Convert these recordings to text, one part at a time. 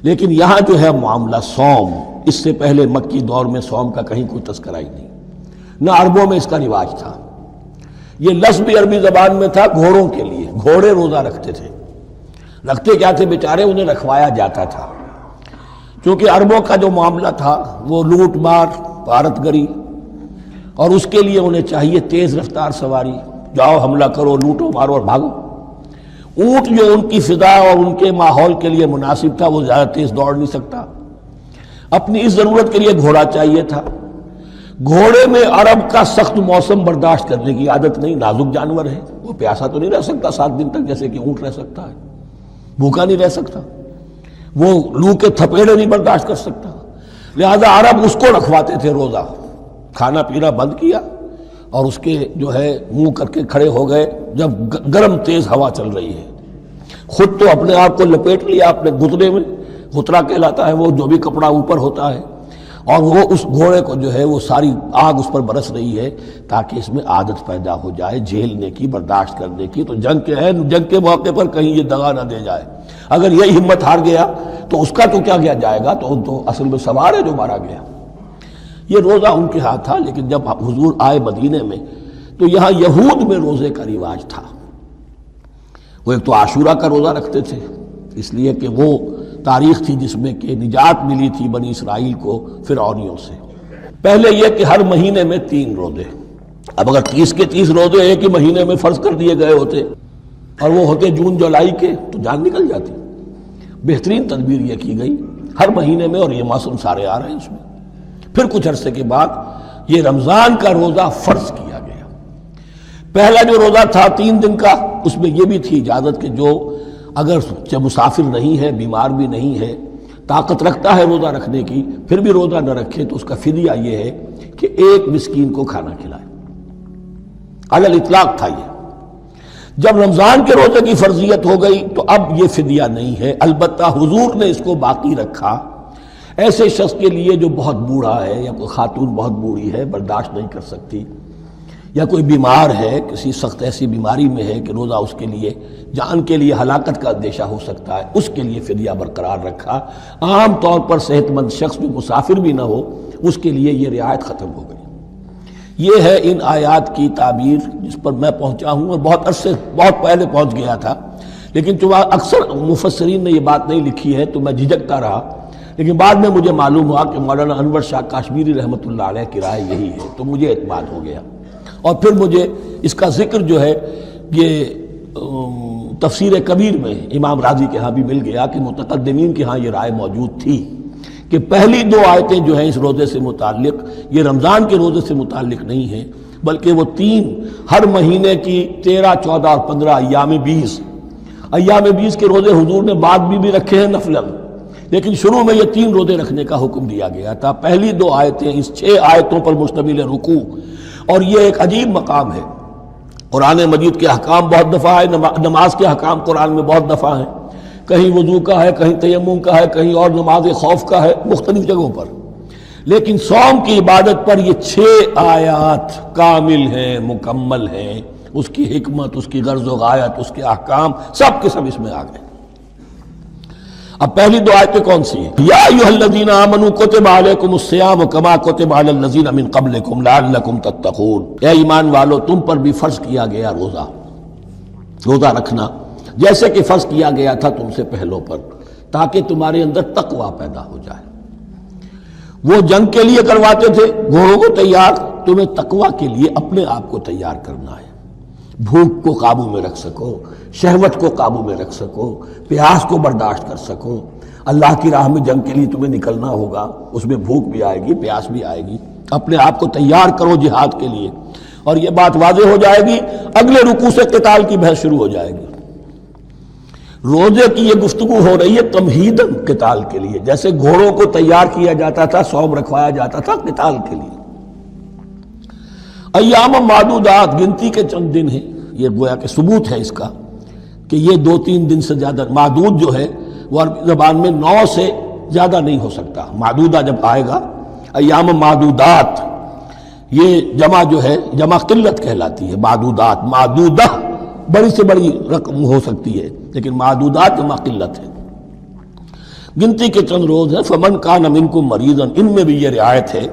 لیکن یہاں جو ہے معاملہ صوم، اس سے پہلے مکی دور میں صوم کا کہیں کوئی تذکرہ ہی نہیں، نہ عربوں میں اس کا رواج تھا۔ یہ لفظ بھی عربی زبان میں تھا گھوڑوں کے لیے، گھوڑے روزہ رکھتے تھے۔ رکھتے کیا تھے بیچارے؟ انہیں رکھوایا جاتا تھا، چونکہ عربوں کا جو معاملہ تھا وہ لوٹ مار، غارت گری، اور اس کے لیے انہیں چاہیے تیز رفتار سواری، جاؤ حملہ کرو، لوٹو مارو اور بھاگو۔ اونٹ جو ان کی فضا اور ان کے ماحول کے لیے مناسب تھا، وہ زیادہ تیز دوڑ نہیں سکتا، اپنی اس ضرورت کے لیے گھوڑا چاہیے تھا۔ گھوڑے میں عرب کا سخت موسم برداشت کرنے کی عادت نہیں، نازک جانور ہے، وہ پیاسا تو نہیں رہ سکتا 7 دن تک جیسے کہ اونٹ رہ سکتا ہے، بھوکا نہیں رہ سکتا، وہ لو کے تھپیڑے نہیں برداشت کر سکتا، لہذا عرب اس کو رکھواتے تھے روزہ۔ کھانا پینا بند کیا اور اس کے جو ہے منہ کر کے کھڑے ہو گئے جب گرم تیز ہوا چل رہی ہے، خود تو اپنے آپ کو لپیٹ لیا اپنے گھتنے میں، غترہ کہلاتا ہے وہ جو بھی کپڑا اوپر ہوتا ہے، اور وہ اس گھوڑے کو جو ہے وہ ساری آگ اس پر برس رہی ہے تاکہ اس میں عادت پیدا ہو جائے جھیلنے کی، برداشت کرنے کی۔ تو جنگ کے موقع پر کہیں یہ دغا نہ دے جائے، اگر یہی ہمت ہار گیا تو اس کا تو کیا کیا جائے گا، تو اصل میں سوار ہے جو مارا گیا۔ یہ روزہ ان کے ہاتھ تھا، لیکن جب حضور آئے مدینے میں تو یہاں یہود میں روزے کا رواج تھا۔ وہ ایک تو عاشورہ کا روزہ رکھتے تھے، اس لیے کہ وہ تاریخ تھی جس میں کہ نجات ملی تھی بنی اسرائیل کو فرعونیوں سے۔ پہلے یہ کہ ہر مہینے میں 3 روزے، اب اگر 30 کے 30 روزے ایک ہی مہینے میں فرض کر دیے گئے ہوتے اور وہ ہوتے جون جولائی کے تو جان نکل جاتی۔ بہترین تدبیر یہ کی گئی ہر مہینے میں، اور یہ موسم سارے آ رہے ہیں اس میں۔ پھر کچھ عرصے کے بعد یہ رمضان کا روزہ فرض کیا گیا۔ پہلا جو روزہ تھا 3 دن کا، اس میں یہ بھی تھی اجازت کہ جو اگر مسافر نہیں ہے، بیمار بھی نہیں ہے، طاقت رکھتا ہے روزہ رکھنے کی، پھر بھی روزہ نہ رکھے تو اس کا فدیہ یہ ہے کہ 1 مسکین کو کھانا کھلائے۔ علی الاطلاق تھا یہ۔ جب رمضان کے روزے کی فرضیت ہو گئی تو اب یہ فدیہ نہیں ہے، البتہ حضور نے اس کو باقی رکھا ایسے شخص کے لیے جو بہت بوڑھا ہے، یا کوئی خاتون بہت بوڑھی ہے برداشت نہیں کر سکتی، یا کوئی بیمار ہے، کسی سخت ایسی بیماری میں ہے کہ روزہ اس کے لیے جان کے لیے ہلاکت کا اندیشہ ہو سکتا ہے، اس کے لیے فدیہ برقرار رکھا۔ عام طور پر صحت مند شخص جو مسافر بھی نہ ہو اس کے لیے یہ رعایت ختم ہو گئی۔ یہ ہے ان آیات کی تعبیر جس پر میں پہنچا ہوں، اور بہت پہلے پہنچ گیا تھا، لیکن چونکہ اکثر مفسرین نے یہ بات نہیں لکھی ہے تو میں جھجکتا رہا، لیکن بعد میں مجھے معلوم ہوا کہ مولانا انور شاہ کاشمیری رحمۃ اللہ علیہ کی رائے یہی ہے، تو مجھے اعتماد ہو گیا۔ اور پھر مجھے اس کا ذکر جو ہے یہ تفسیر کبیر میں امام راضی کے ہاں بھی مل گیا کہ متقدمین کے ہاں یہ رائے موجود تھی کہ پہلی 2 آیتیں جو ہیں اس روزے سے متعلق یہ رمضان کے روزے سے متعلق نہیں ہیں، بلکہ وہ 3 ہر مہینے کی 13، 14 اور 15 ایام 20 کے روزے حضور نے بعد بھی رکھے ہیں نفلاً، لیکن شروع میں یہ 3 روزے رکھنے کا حکم دیا گیا تھا۔ پہلی 2 آیتیں اس 6 آیتوں پر مشتمل رکوع، اور یہ ایک عجیب مقام ہے۔ قرآن مجید کے احکام بہت دفعہ ہے، نماز کے احکام قرآن میں بہت دفعہ ہیں، کہیں وضو کا ہے، کہیں تیمم کا ہے، کہیں اور نماز خوف کا ہے، مختلف جگہوں پر، لیکن صوم کی عبادت پر یہ 6 آیات کامل ہیں، مکمل ہیں، اس کی حکمت، اس کی غرض و غایت، اس کے احکام سب کے سب اس میں آ گئے۔ اب پہلی 2 آیتیں کون سی ہیں؟ یا ایھا الذین آمنوا کتب علیکم الصیام کما کتب علی الذین من قبلکم لعلکم تتقون، اے ایمان والو تم پر بھی فرض کیا گیا روزہ رکھنا جیسے کہ فرض کیا گیا تھا تم سے پہلوں پر، تاکہ تمہارے اندر تقوی پیدا ہو جائے۔ وہ جنگ کے لیے کرواتے تھے گھوڑوں کو تیار، تمہیں تقوی کے لیے اپنے آپ کو تیار کرنا ہے، بھوک کو قابو میں رکھ سکو، شہوت کو قابو میں رکھ سکو، پیاس کو برداشت کر سکو۔ اللہ کی راہ میں جنگ کے لیے تمہیں نکلنا ہوگا، اس میں بھوک بھی آئے گی، پیاس بھی آئے گی، اپنے آپ کو تیار کرو جہاد کے لیے۔ اور یہ بات واضح ہو جائے گی، اگلے رکوع سے قتال کی بحث شروع ہو جائے گی۔ روزے کی یہ گفتگو ہو رہی ہے تمہیداً قتال کے لیے، جیسے گھوڑوں کو تیار کیا جاتا تھا، صوم رکھوایا جاتا تھا قتال کے لیے۔ ایام معدودات، گنتی کے چند دن ہیں، یہ گویا کہ ثبوت ہے اس کا کہ یہ 2-3 دن سے زیادہ، معدود جو ہے وہ عربی زبان میں 9 سے زیادہ نہیں ہو سکتا۔ معدودہ جب آئے گا، ایام معدودات، یہ جمع جو ہے جمع قلت کہلاتی ہے، معدودات، معدودہ بڑی سے بڑی رقم ہو سکتی ہے، لیکن معدودات جمع قلت ہے۔ گنتی کے چند روز ہیں. فمن کان منکم مریضا، ان میں بھی یہ رعایت ہے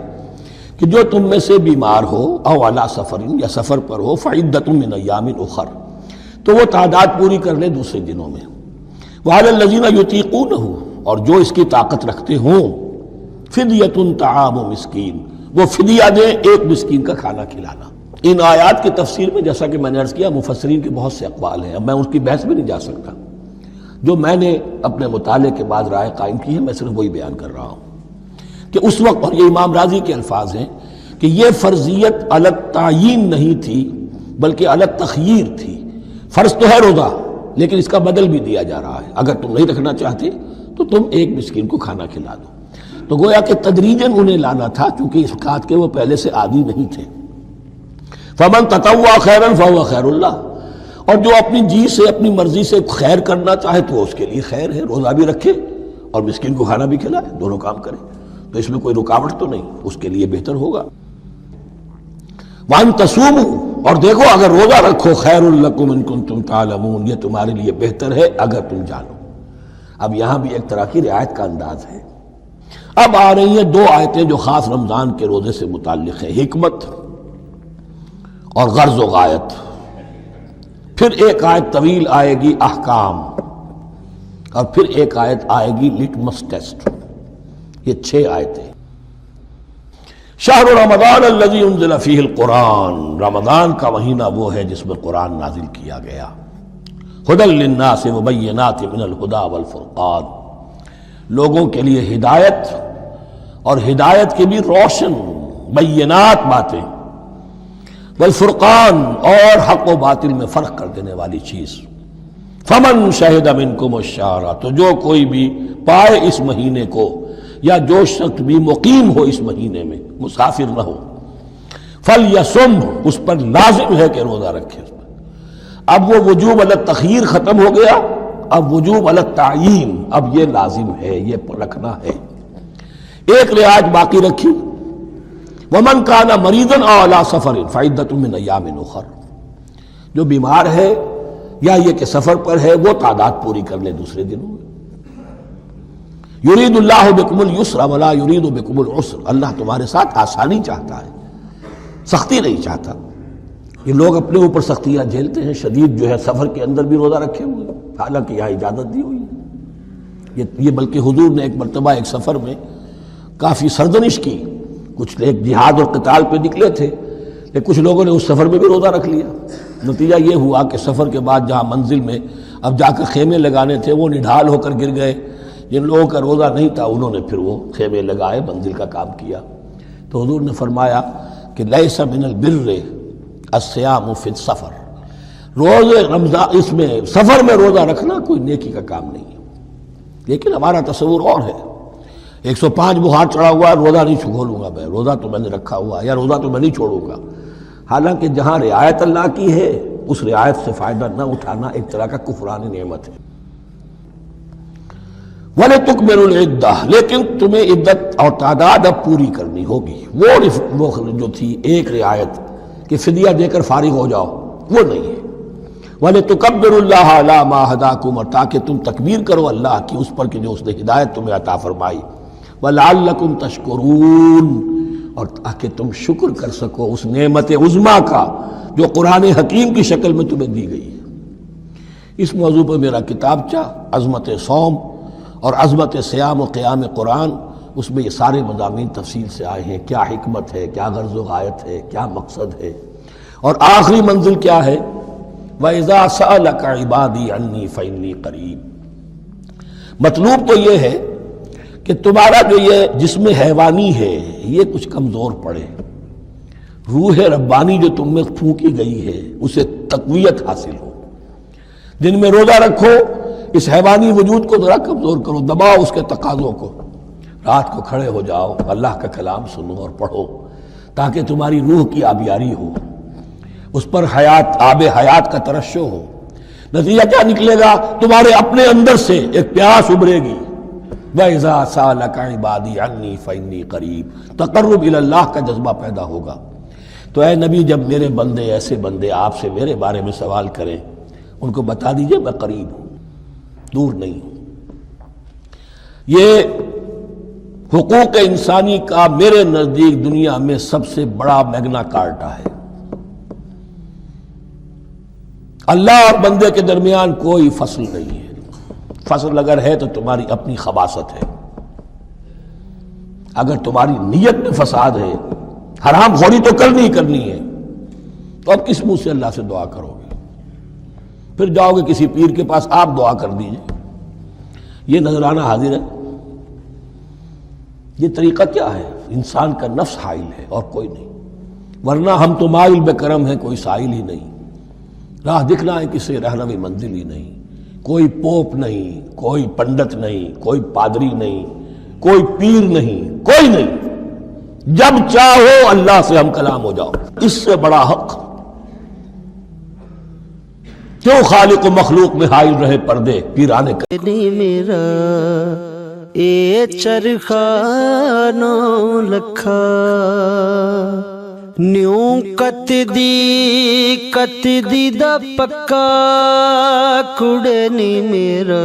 کہ جو تم میں سے بیمار ہو او علی سفر، یا سفر پر ہو، فعدۃ من ایام اخر، تو وہ تعداد پوری کر لے دوسرے دنوں میں. وعلی الذین یطیقونہ، اور جو اس کی طاقت رکھتے ہوں، فدیۃ طعام مسکین، وہ فدیہ دیں ایک مسکین کا کھانا کھلانا. ان آیات کی تفسیر میں جیسا کہ میں نے عرض کیا مفسرین کے بہت سے اقوال ہیں، اب میں اس کی بحث میں نہیں جا سکتا. جو میں نے اپنے مطالعے کے بعد رائے قائم کی ہے میں صرف وہی بیان کر رہا ہوں کہ اس وقت، اور یہ امام راضی کے الفاظ ہیں کہ یہ فرضیت الگ تعیین نہیں تھی بلکہ الگ تخییر تھی. فرض تو ہے روزہ، لیکن اس کا بدل بھی دیا جا رہا ہے، اگر تم نہیں رکھنا چاہتے تو تم ایک مسکین کو کھانا کھلا دو. تو گویا کہ تدریجاً انہیں لانا تھا چونکہ اس بات کے وہ پہلے سے عادی نہیں تھے. فمن تطوع خیرا فهو خیر اللہ، اور جو اپنی جی سے اپنی مرضی سے خیر کرنا چاہے تو اس کے لیے خیر ہے، روزہ بھی رکھے اور مسکین کو کھانا بھی کھلائے، دونوں کام کرے تو اس میں کوئی رکاوٹ تو نہیں، اس کے لیے بہتر ہوگا. وَأَن تَصُومُوا، اور دیکھو اگر روزہ رکھو، خیر لکم ان کنتم تعلمون، یہ تمہارے لیے بہتر ہے اگر تم جانو. اب یہاں بھی ایک طرح کی رعایت کا انداز ہے. اب آ رہی ہیں دو آیتیں جو خاص رمضان کے روزے سے متعلق ہیں، حکمت اور غرض و غایت. پھر ایک آیت طویل آئے گی احکام، اور پھر ایک آیت آئے گی لٹمس ٹیسٹ. یہ 6 آیتیں. شہر رمضان الذی انزل فیہ القرآن، رمضان کا مہینہ وہ ہے جس میں قرآن نازل کیا گیا. ھدی للناس وبینات من الھدی والفرقان، لوگوں کے لیے ہدایت اور ہدایت کی بھی روشن بینات باتیں، والفرقان اور حق و باطل میں فرق کر دینے والی چیز. فمن شہد منکم الشہر، تو جو کوئی بھی پائے اس مہینے کو، یا جو شخص بھی مقیم ہو اس مہینے میں، مسافر نہ ہو، فلیصم، اس پر لازم ہے کہ روزہ رکھے. اب وہ وجوب علی التخییر ختم ہو گیا، اب وجوب علی التعیین، اب یہ لازم ہے، یہ رکھنا ہے. ایک رعایت باقی رکھی، ومن کان مریضا او علی سفر فعدۃ من ایام اخر، جو بیمار ہے یا یہ کہ سفر پر ہے وہ تعداد پوری کر لے دوسرے دنوں میں. یرید اللہ بکم الیسر ولا یرید بکم العسر، اللہ تمہارے ساتھ آسانی چاہتا ہے، سختی نہیں چاہتا. یہ لوگ اپنے اوپر سختیاں جھیلتے ہیں، شدید جو ہے سفر کے اندر بھی روزہ رکھے ہوئے، حالانکہ یہاں اجازت دی ہوئی ہے. یہ بلکہ حضور نے ایک مرتبہ ایک سفر میں کافی سرزنش کی، کچھ ایک جہاد اور قتال پہ نکلے تھے، لیکن کچھ لوگوں نے اس سفر میں بھی روزہ رکھ لیا. نتیجہ یہ ہوا کہ سفر کے بعد جہاں منزل میں اب جا کر خیمے لگانے تھے وہ نڈھال ہو کر گر گئے. جن لوگوں کا روزہ نہیں تھا انہوں نے پھر وہ خیمے لگائے، منزل کا کام کیا. تو حضور نے فرمایا کہ لیس من البر الصیام فی السفر، روزے رمضان اس میں سفر میں روزہ رکھنا کوئی نیکی کا کام نہیں ہے. لیکن ہمارا تصور اور ہے، 105 بخار چڑھا ہوا ہے، روزہ نہیں کھولوں گا میں، روزہ تو میں نے رکھا ہوا ہے، یا روزہ تو میں نہیں چھوڑوں گا. حالانکہ جہاں رعایت اللہ کی ہے اس رعایت سے فائدہ نہ اٹھانا ایک طرح کا کفران نعمت ہے. وَلِتُكْمِلُوا الْعِدَّةَ، لیکن تمہیں عدت اور تعداد اب پوری کرنی ہوگی. وہ جو تھی ایک رعایت کہ فدیہ دے کر فارغ ہو جاؤ، وہ نہیں ہے. وَلِتُكَبِّرُوا اللَّهَ عَلَىٰ مَا هَدَاكُمْ، اور تاکہ تم تکبیر کرو اللہ کی اس پر کہ جو اس نے ہدایت تمہیں عطا فرمائی. وَلَعَلَّكُمْ تَشْكُرُونَ، اور تاکہ تم شکر کر سکو اس نعمت عظمیٰ کا جو قرآن حکیم کی شکل میں تمہیں دی گئی ہے. اس موضوع پر میرا کتابچہ عظمت صوم اور عظمت صیام و قیام قرآن، اس میں یہ سارے مضامین تفصیل سے آئے ہیں. کیا حکمت ہے، کیا غرض و غایت ہے، کیا مقصد ہے، اور آخری منزل کیا ہے. وَإِذَا سَأَلَكَ عِبَادِي عَنِّي فَإِنِّي قَرِيبٌ. مطلوب تو یہ ہے کہ تمہارا جو یہ جسم حیوانی ہے یہ کچھ کمزور پڑے، روح ربانی جو تم میں پھونکی گئی ہے اسے تقویت حاصل ہو. دن میں روزہ رکھو، اس حیوانی وجود کو ذرا کمزور کرو، دباؤ اس کے تقاضوں کو. رات کو کھڑے ہو جاؤ، اللہ کا کلام سنو اور پڑھو تاکہ تمہاری روح کی آبیاری ہو، اس پر حیات، آب حیات کا ترشح ہو. نتیجہ کیا نکلے گا؟ تمہارے اپنے اندر سے ایک پیاس ابھرے گی. وَإِذَا سَأَلَكَ عِبَادِي عَنِّي فَإِنِّي قَرِيبٌ، تقرب الی اللہ کا جذبہ پیدا ہوگا. تو اے نبی جب میرے بندے، ایسے بندے آپ سے میرے بارے میں سوال کریں ان کو بتا دیجئے میں قریب ہوں، دور نہیں ہوں. یہ حقوق انسانی کا میرے نزدیک دنیا میں سب سے بڑا میگنا کارٹا ہے۔ اللہ اور بندے کے درمیان کوئی فصل نہیں ہے، فصل اگر ہے تو تمہاری اپنی خباثت ہے، اگر تمہاری نیت میں فساد ہے، حرام خوری تو کرنی ہی کرنی ہے، تو اب کس منہ سے اللہ سے دعا کرو گے؟ پھر جاؤ گے کسی پیر کے پاس، آپ دعا کر دیجئے، یہ نذرانہ حاضر ہے؟ یہ طریقہ کیا ہے؟ انسان کا نفس حائل ہے اور کوئی نہیں، ورنہ ہم تو مائل بے کرم ہیں، کوئی سائل ہی نہیں، راہ دکھنا ہے کسی رہنمی منزل ہی نہیں، کوئی پوپ نہیں، کوئی پنڈت نہیں، کوئی پادری نہیں، کوئی پیر نہیں، کوئی نہیں، جب چاہو اللہ سے ہم کلام ہو جاؤ، اس سے بڑا حق کیوں خالق و مخلوق میں حائل رہے پردے پیرانے کا میرا اے چرخا نو لکھا نیوں کت دی دا پکا کڑے نی میرا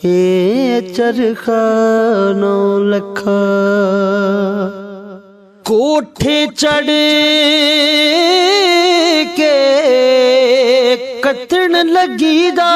اے چرخا نو لکھا کوٹھے چڑھ کے کتن لگی دا